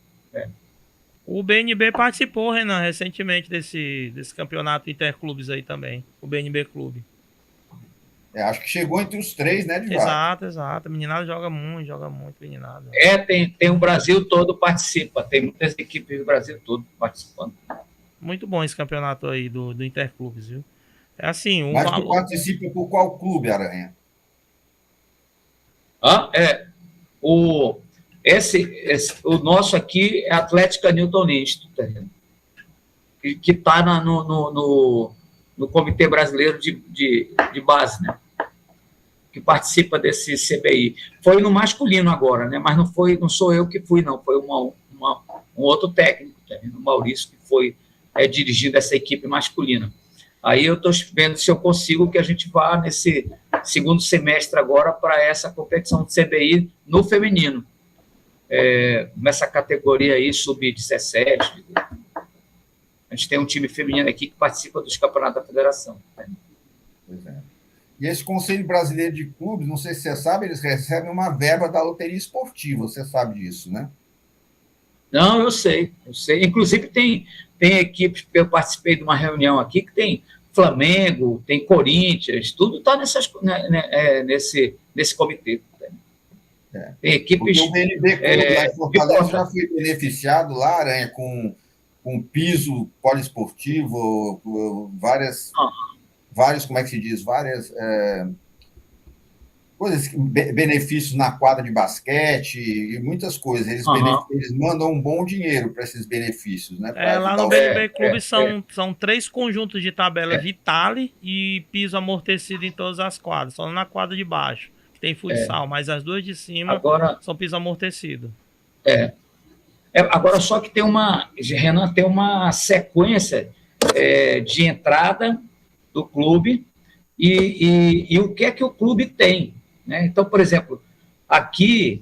Speaker 2: O BNB participou, Renan, recentemente desse campeonato Interclubes aí também. O BNB Clube.
Speaker 3: Acho que chegou entre os 3, né, Divac?
Speaker 2: Exato. A meninada joga muito, meninada.
Speaker 4: Tem o Brasil todo participa. Tem muitas equipes do Brasil todo participando.
Speaker 2: Muito bom esse campeonato aí do Interclubes, viu? É assim,
Speaker 3: Mas tu participa por qual clube, Aranha?
Speaker 4: O nosso aqui é Atlética Newton Lins, que está no Comitê Brasileiro de Base, né? Que participa desse CBI. Foi no masculino agora, né? Mas não sou eu que fui, não. Foi um outro técnico, o Maurício, que foi dirigindo essa equipe masculina. Aí eu estou vendo se eu consigo que a gente vá nesse segundo semestre agora para essa competição de CBI no feminino. Nessa categoria aí, sub-17. A gente tem um time feminino aqui que participa dos campeonatos da federação.
Speaker 3: Pois é. E esse Conselho Brasileiro de Clubes, não sei se você sabe, eles recebem uma verba da loteria esportiva, você sabe disso, né?
Speaker 4: Não, eu sei. Inclusive tem equipes, eu participei de uma reunião aqui que tem Flamengo, tem Corinthians, tudo está nesse comitê. Tem equipes...
Speaker 3: Porque o BNB Clube lá em Fortaleza já foi beneficiado lá, Aranha, com piso poliesportivo, várias, como é que se diz, várias coisas, benefícios na quadra de basquete e muitas coisas. Eles mandam um bom dinheiro para esses benefícios, né?
Speaker 2: Lá no BNB Clube são 3 conjuntos de tabela Vitale e piso amortecido em todas as quadras, só na quadra de baixo, que tem futsal, mas as 2 de cima agora, são piso amortecido.
Speaker 4: Agora, só que Renan, tem uma sequência de entrada do clube e o que é que o clube tem, né? Então, por exemplo, aqui,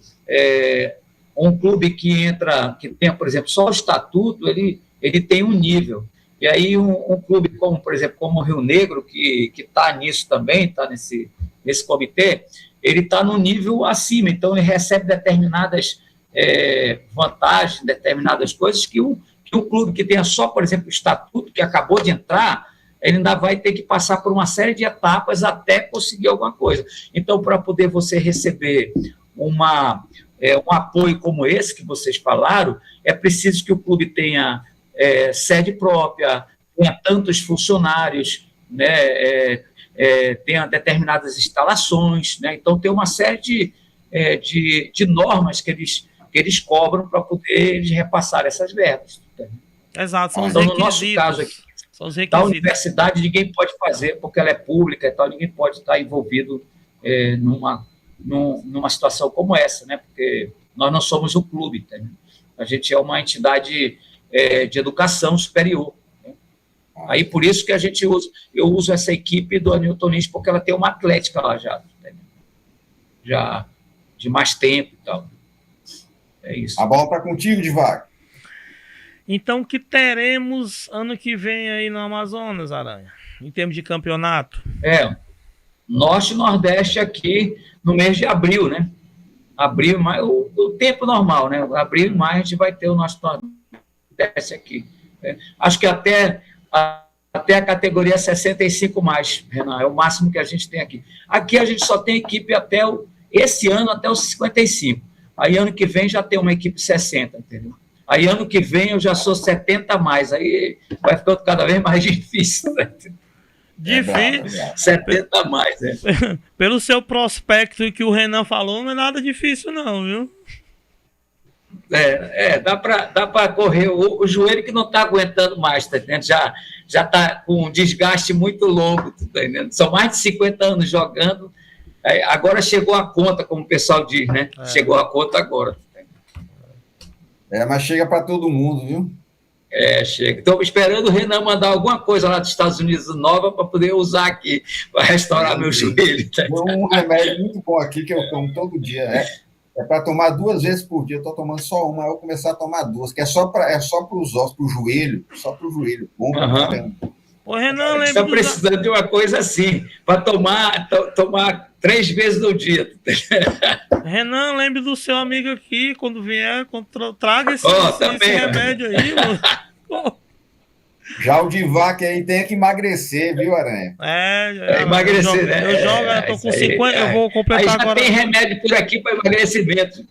Speaker 4: um clube que tem, por exemplo, só o estatuto, ele tem um nível. E aí, um clube como, por exemplo, como o Rio Negro, que está nisso também, está nesse comitê, ele está no nível acima, então ele recebe determinadas vantagens, determinadas coisas que que o clube que tenha só, por exemplo, o estatuto, que acabou de entrar, ele ainda vai ter que passar por uma série de etapas até conseguir alguma coisa. Então, para poder você receber um apoio como esse que vocês falaram, é preciso que o clube tenha sede própria, tenha tantos funcionários, né, tenha determinadas instalações, né, então tem uma série de normas que eles cobram para poder eles repassar essas verbas.
Speaker 2: Exato, são os
Speaker 4: então,
Speaker 2: requisitos.
Speaker 4: No nosso caso aqui,
Speaker 2: são os requisitos.
Speaker 4: da universidade, ninguém pode fazer, porque ela é pública e tal, ninguém pode estar envolvido numa situação como essa, né? Porque nós não somos um clube, entendeu? A gente é uma entidade de educação superior. Né? Aí, por isso que eu uso essa equipe do Anilton Lins, porque ela tem uma atlética lá já, entendeu? Já de mais tempo e tal. É isso.
Speaker 3: A bola está contigo, Divac.
Speaker 2: Então, o que teremos ano que vem aí no Amazonas, Aranha? Em termos de campeonato?
Speaker 4: Norte e Nordeste aqui no mês de abril, né? Abril, maio, o tempo normal, né? Abril e maio a gente vai ter o nosso Nordeste aqui. Né? Acho que até a categoria 65 mais, Renan, é o máximo que a gente tem aqui. Aqui a gente só tem equipe esse ano até os 55. Aí ano que vem já tem uma equipe 60, entendeu? Aí ano que vem eu já sou 70 a mais, aí vai ficando cada vez mais difícil, né?
Speaker 2: Difícil.
Speaker 4: 70 a mais, né?
Speaker 2: Pelo seu prospecto que o Renan falou, não é nada difícil não, viu?
Speaker 4: Dá para correr o joelho que não está aguentando mais, tá entendendo? Já está com um desgaste muito longo, tá entendendo? São mais de 50 anos jogando, agora chegou a conta, como o pessoal diz, né? Chegou a conta agora.
Speaker 3: Mas chega para todo mundo, viu?
Speaker 4: Chega. Estou esperando o Renan mandar alguma coisa lá dos Estados Unidos nova para poder usar aqui, para restaurar meu joelho. Tá?
Speaker 3: Tem um remédio muito bom aqui que eu tomo todo dia. É para tomar 2 vezes por dia. Eu estou tomando só uma, aí eu vou começar a tomar 2, que é só para os ossos, para o joelho. Só para o joelho. Bom pra caramba.
Speaker 2: Ô, Renan, lembra
Speaker 4: está precisando de uma coisa assim, para tomar 3 vezes no dia.
Speaker 2: Renan, lembre do seu amigo aqui, quando vier, traga esse remédio aí, mano.
Speaker 3: Já o Divac aí tem que emagrecer, viu, Aranha?
Speaker 4: Emagrecer, né?
Speaker 2: Eu tô com 50, eu vou completar
Speaker 4: aí já
Speaker 2: agora.
Speaker 4: Tem remédio por aqui para emagrecimento.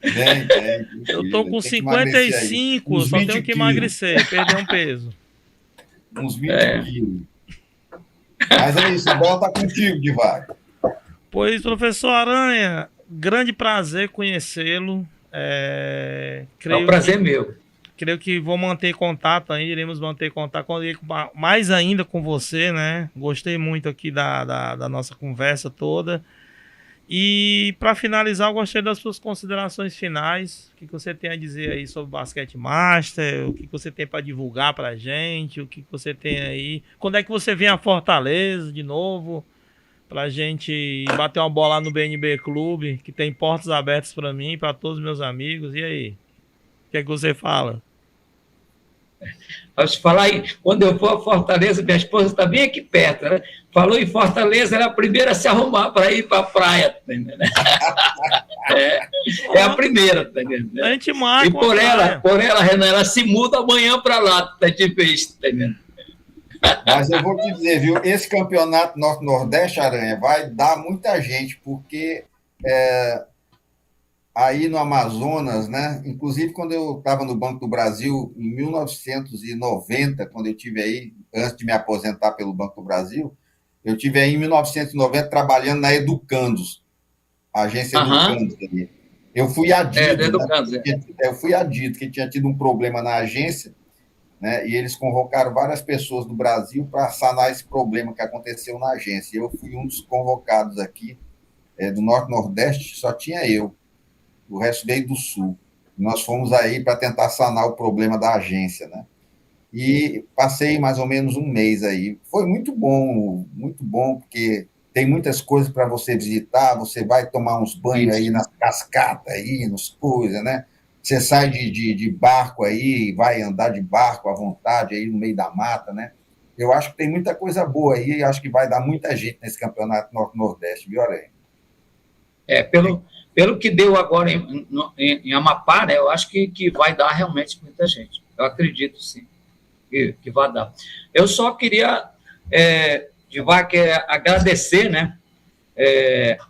Speaker 3: Tem.
Speaker 2: Eu tô com 55, só tenho que emagrecer, perder um peso.
Speaker 3: Uns 20 quilos. Mas é isso, a bola tá contigo, Divac.
Speaker 2: Pois, professor Aranha, grande prazer conhecê-lo.
Speaker 4: É um prazer meu.
Speaker 2: Creio que vou manter contato aí, iremos manter contato mais ainda com você, né? Gostei muito aqui da nossa conversa toda. E para finalizar, eu gostei das suas considerações finais. O que você tem a dizer aí sobre o Basquete Master? O que você tem para divulgar para a gente? O que você tem aí? Quando é que você vem a Fortaleza de novo? Para a gente bater uma bola lá no BNB Clube, que tem portas abertas para mim e para todos os meus amigos. E aí? O que é que você fala?
Speaker 4: Posso falar aí, quando eu for a Fortaleza, minha esposa está bem aqui perto, né? Falou em Fortaleza, ela é a primeira a se arrumar para ir para a praia, tá entendendo? É a primeira, tá entendendo?
Speaker 2: A gente marca.
Speaker 4: E por ela, Renan, ela se muda amanhã para lá, tá de vez, tá entendendo?
Speaker 3: Mas eu vou te dizer, viu, esse campeonato Norte-Nordeste, Aranha, vai dar muita gente, porque aí no Amazonas, né? Inclusive, quando eu estava no Banco do Brasil, em 1990, quando eu estive aí, antes de me aposentar pelo Banco do Brasil, eu estive aí em 1990 trabalhando na Educandos, a agência Educandos ali. Eu fui adido, eu fui adido, que tinha tido um problema na agência, né? E eles convocaram várias pessoas do Brasil para sanar esse problema que aconteceu na agência. Eu fui um dos convocados aqui, do Norte-Nordeste, só tinha eu. O resto veio do Sul. Nós fomos aí para tentar sanar o problema da agência, né? E passei mais ou menos um mês aí. Foi muito bom, porque tem muitas coisas para você visitar, você vai tomar uns banhos aí nas cascatas aí, nas coisas, né? Você sai de barco aí, vai andar de barco à vontade aí no meio da mata, né? Eu acho que tem muita coisa boa aí, acho que vai dar muita gente nesse campeonato Norte-Nordeste, viu, Aranha?
Speaker 4: Pelo que deu agora em Amapá, né, eu acho que vai dar realmente muita gente. Eu acredito, sim, que vai dar. Eu só queria, Divac, agradecer, né,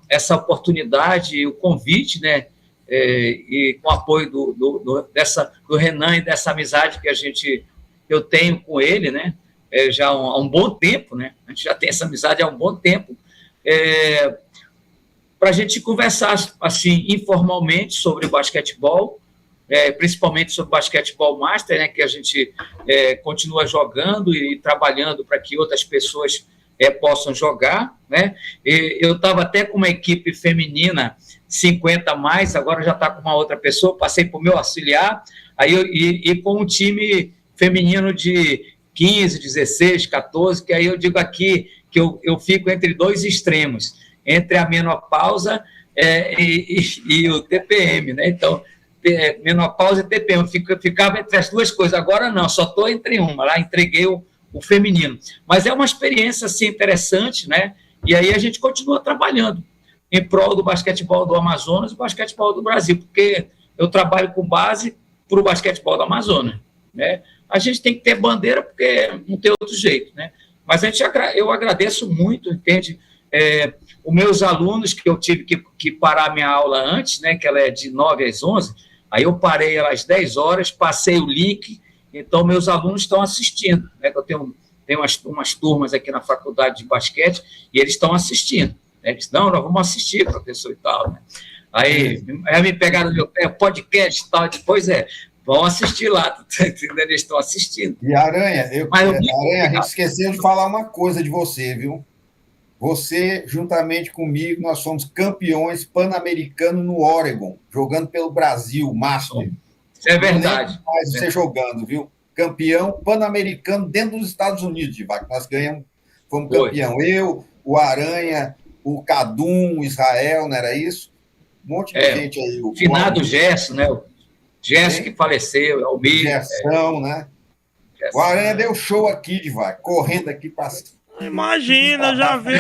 Speaker 4: essa oportunidade e o convite, né, e com o apoio do Renan e dessa amizade que eu tenho com ele, né, já há um bom tempo, né, a gente já tem essa amizade há um bom tempo, para a gente conversar, assim, informalmente sobre basquetebol, principalmente sobre basquetebol master, né, que a gente continua jogando e trabalhando para que outras pessoas possam jogar, né? Eu estava até com uma equipe feminina 50 a mais, agora já está com uma outra pessoa, passei para o meu auxiliar, e com um time feminino de 15, 16, 14, que aí eu digo aqui que eu fico entre dois extremos, entre a menopausa e o TPM, né? Então, menopausa e TPM, ficava entre as duas coisas, agora não, só estou entre uma, lá entreguei o feminino. Mas é uma experiência, assim, interessante, né? E aí a gente continua trabalhando em prol do basquetebol do Amazonas e do basquetebol do Brasil, porque eu trabalho com base para o basquetebol do Amazonas, né? A gente tem que ter bandeira, porque não tem outro jeito, né? Mas eu agradeço muito, entende? Os meus alunos, que eu tive que parar minha aula antes, né? Que ela é de 9 às 11, aí eu parei ela às 10 horas, passei o link, então meus alunos estão assistindo, né? Eu tenho umas turmas aqui na faculdade de basquete e eles estão assistindo, né? Eles, não, nós vamos assistir, professor e tal, né? Aí me pegaram no meu pé, podcast e tal, depois vão assistir lá, tá entendendo? Eles estão assistindo.
Speaker 3: E Aranha, Aranha, a gente esqueceu de falar uma coisa de você, viu? Você, juntamente comigo, nós somos campeões pan-americanos no Oregon, jogando pelo Brasil, Master.
Speaker 4: Isso é verdade.
Speaker 3: Mais você jogando, viu? Campeão pan-americano dentro dos Estados Unidos, Divac. Nós ganhamos, fomos campeão. Eu, o Aranha, o Cadum, o Israel, não era isso? Um monte de gente aí. O
Speaker 4: finado Gerson, né? O Gerson que faleceu, é o mesmo.
Speaker 3: Gerson, né? O Aranha deu show aqui, Divac, correndo aqui para cima.
Speaker 2: Imagina, já vi.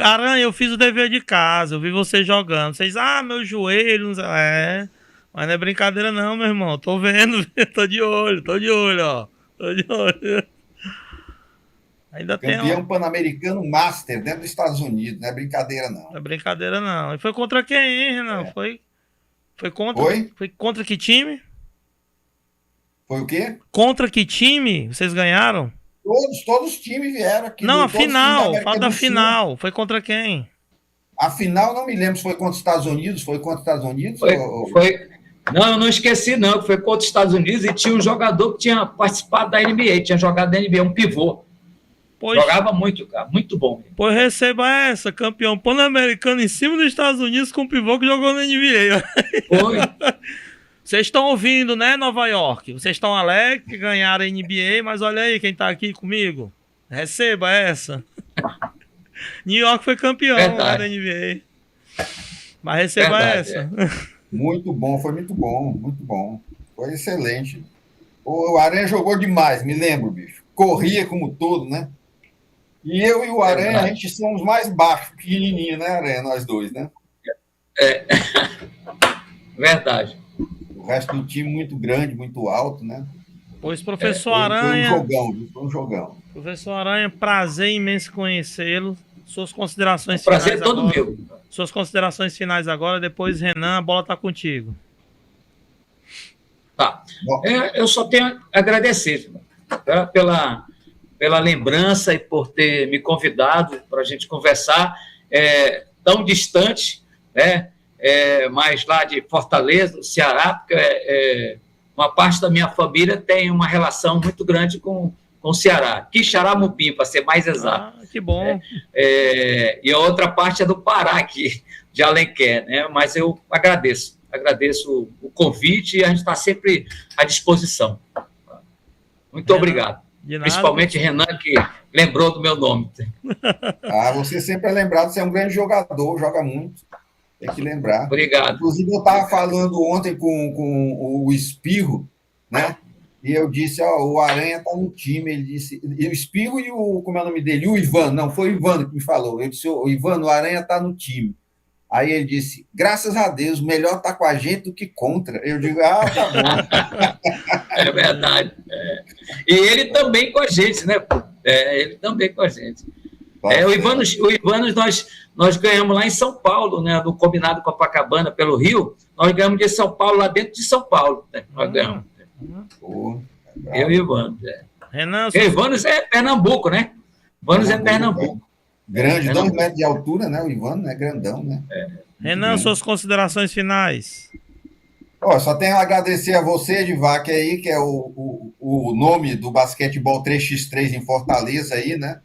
Speaker 2: Aranha, eu fiz o dever de casa, eu vi você jogando. Vocês, meu joelho. Mas não é brincadeira, não, meu irmão. Tô vendo, tô de olho, ó. Tô de olho. Ainda
Speaker 3: campeão pan-americano Master dentro dos Estados Unidos, não é brincadeira, não.
Speaker 2: Não é brincadeira, não. E foi contra quem, hein, Renan? Foi contra. Foi contra que time?
Speaker 3: Foi o quê?
Speaker 2: Contra que time vocês ganharam?
Speaker 3: Todos os times vieram aqui.
Speaker 2: Não, a final. Falta a final. Foi contra quem?
Speaker 3: A final, não me lembro se foi contra os Estados Unidos. Foi contra os Estados Unidos?
Speaker 4: Foi. Não, eu não esqueci, não. Foi contra os Estados Unidos e tinha um jogador que tinha participado da NBA, tinha jogado da NBA, um pivô. Jogava muito, cara. Muito bom.
Speaker 2: Pois receba essa, campeão pan-americano em cima dos Estados Unidos com um pivô que jogou na NBA.
Speaker 4: Foi.
Speaker 2: Vocês estão ouvindo, né, Nova York? Vocês estão alegres que ganharam a NBA, mas olha aí quem tá aqui comigo. Receba essa. New York foi campeão, né, da NBA. Mas receba essa.
Speaker 3: Muito bom, foi muito bom, muito bom. Foi excelente. O Aranha jogou demais, me lembro, bicho. Corria como todo, né? E eu e o Aranha, a gente somos mais baixos, pequenininho, né, Aranha? Nós dois, né?
Speaker 4: Verdade.
Speaker 3: O resto do time muito grande, muito alto, né?
Speaker 2: Pois, professor Aranha...
Speaker 3: Foi um jogão.
Speaker 2: Professor Aranha, prazer imenso conhecê-lo. Suas considerações
Speaker 4: finais agora. Prazer todo meu.
Speaker 2: Suas considerações finais agora, depois, Renan, a bola está contigo.
Speaker 4: Tá. Eu só tenho a agradecer pela lembrança e por ter me convidado para a gente conversar tão distante, né? Mas lá de Fortaleza, Ceará, porque uma parte da minha família tem uma relação muito grande com o Ceará, Quixaramubim, para ser mais exato.
Speaker 2: Que bom.
Speaker 4: E a outra parte é do Pará, aqui, de Alenquer, né? Mas eu agradeço o convite e a gente está sempre à disposição. Muito obrigado. Principalmente Renan, que lembrou do meu nome.
Speaker 3: Você sempre é lembrado, você é um grande jogador, joga muito. Tem que lembrar.
Speaker 4: Obrigado.
Speaker 3: Inclusive, eu estava falando ontem com o Espirro, né? E eu disse, o Aranha está no time. Ele disse, e o Espirro e como é o nome dele? O Ivan, não, foi o Ivan que me falou. Eu disse, o Ivan, o Aranha está no time. Aí ele disse, graças a Deus, melhor estar com a gente do que contra. Eu digo, tá bom.
Speaker 4: É verdade. E ele também com a gente, né? Ele também com a gente. O Ivanos nós ganhamos lá em São Paulo, né? No combinado Copacabana pelo Rio. Nós ganhamos de São Paulo, lá dentro de São Paulo. Né? Nós ganhamos. Eu e o Ivanos.
Speaker 2: Renan,
Speaker 4: o Ivanos é Pernambuco, né? Ivanos é Pernambuco.
Speaker 3: Grande, 2 metros de altura, né? O Ivano é grandão, né?
Speaker 2: Renan, suas considerações finais.
Speaker 3: Só tenho a agradecer a você, Edivac, aí, que é o nome do basquetebol 3x3 em Fortaleza, aí, né?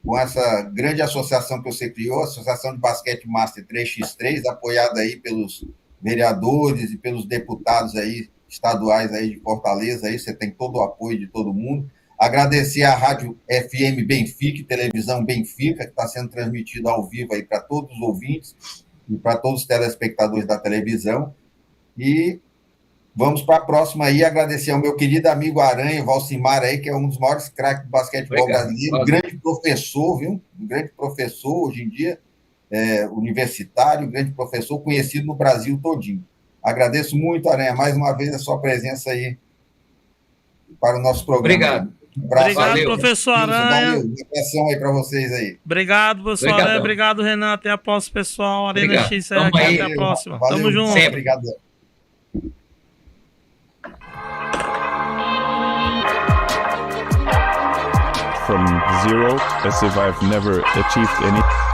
Speaker 3: Com essa grande associação que você criou, a Associação de Basquete Master 3x3, apoiada aí pelos vereadores e pelos deputados aí, estaduais aí de Fortaleza, aí você tem todo o apoio de todo mundo. Agradecer à Rádio FM Benfica e Televisão Benfica, que está sendo transmitido ao vivo aí para todos os ouvintes e para todos os telespectadores da televisão. E vamos para a próxima aí, agradecer ao meu querido amigo Aranha, Valcimar aí, que é um dos maiores craques do basquetebol brasileiro, um grande professor, viu? Um grande professor hoje em dia, universitário, um grande professor conhecido no Brasil todinho. Agradeço muito, Aranha, mais uma vez a sua presença aí para o nosso programa.
Speaker 4: Obrigado.
Speaker 2: Obrigado,
Speaker 4: valeu.
Speaker 2: Professor Aranha.
Speaker 3: Valeu, uma atenção aí para vocês aí.
Speaker 2: Obrigado, professor Aranha. Obrigado, Renan. Até a próxima, pessoal. Arena X aqui. Até a próxima.
Speaker 3: Valeu,
Speaker 2: tamo junto.
Speaker 3: Sempre. Obrigado.
Speaker 1: From zero, as if I've never achieved any.